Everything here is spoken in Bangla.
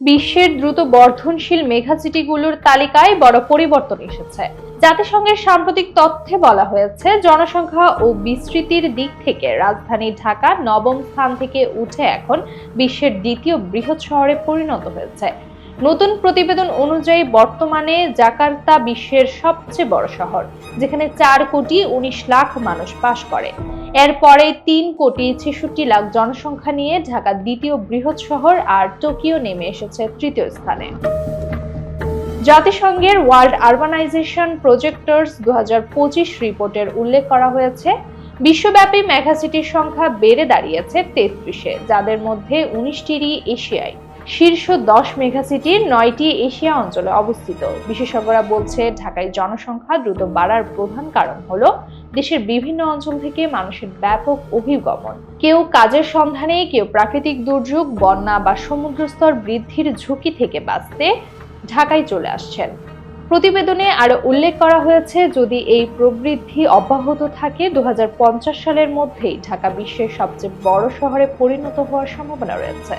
বিশ্বের দ্রুত বর্ধনশীল মেগাসিটিগুলোর তালিকায় বড় পরিবর্তন এসেছে। জাতিসংঘের সাম্প্রতিক তথ্যে বলা হয়েছে, জনসংখ্যা ও বিস্তৃতির দিক থেকে রাজধানী ঢাকা নবম স্থান থেকে উঠে এখন বিশ্বের দ্বিতীয় বৃহৎ শহরে পরিণত হয়েছে। নতুন প্রতিবেদন অনুযায়ী বর্তমানে জাকার্তা বিশ্বের সবচেয়ে বড় শহর, যেখানে 4,19,00,000 মানুষ বাস করে। এরপরে 3,66,00,000 জনসংখ্যা নিয়ে ঢাকা দ্বিতীয় বৃহৎ শহর, আর টোকিও নেমে এসেছে তৃতীয় স্থানে। জাতিসংঘের ওয়ার্ল্ড আরবানাইজেশন প্রজেক্টরস 2025 রিপোর্টের উল্লেখ করা হয়েছে, বিশ্বব্যাপী মেগাসিটির সংখ্যা বেড়ে দাঁড়িয়েছে 33-এ, যাদের মধ্যে 19টি এশিয়ায়। শীর্ষ 10 মেগাসিটির 9টি এশিয়া অঞ্চলে অবস্থিত। বিশেষজ্ঞরা বলছে, ঢাকায় জনসংখ্যা দ্রুত বাড়ার প্রধান কারণ হলো দেশের বিভিন্ন অঞ্চল থেকে মানুষের ব্যাপক অভিগমন। কেউ কাজের সন্ধানে, কেউ প্রাকৃতিক দুর্যোগ, বন্যা বা সমুদ্রস্তর বৃদ্ধির ঝুঁকি থেকে বাঁচতে ঢাকায় চলে আসছেন। প্রতিবেদনে আরো উল্লেখ করা হয়েছে, যদি এই প্রবৃদ্ধি অব্যাহত থাকে, 2050 সালের মধ্যেই ঢাকা বিশ্বের সবচেয়ে বড় শহরে পরিণত হওয়ার সম্ভাবনা রয়েছে।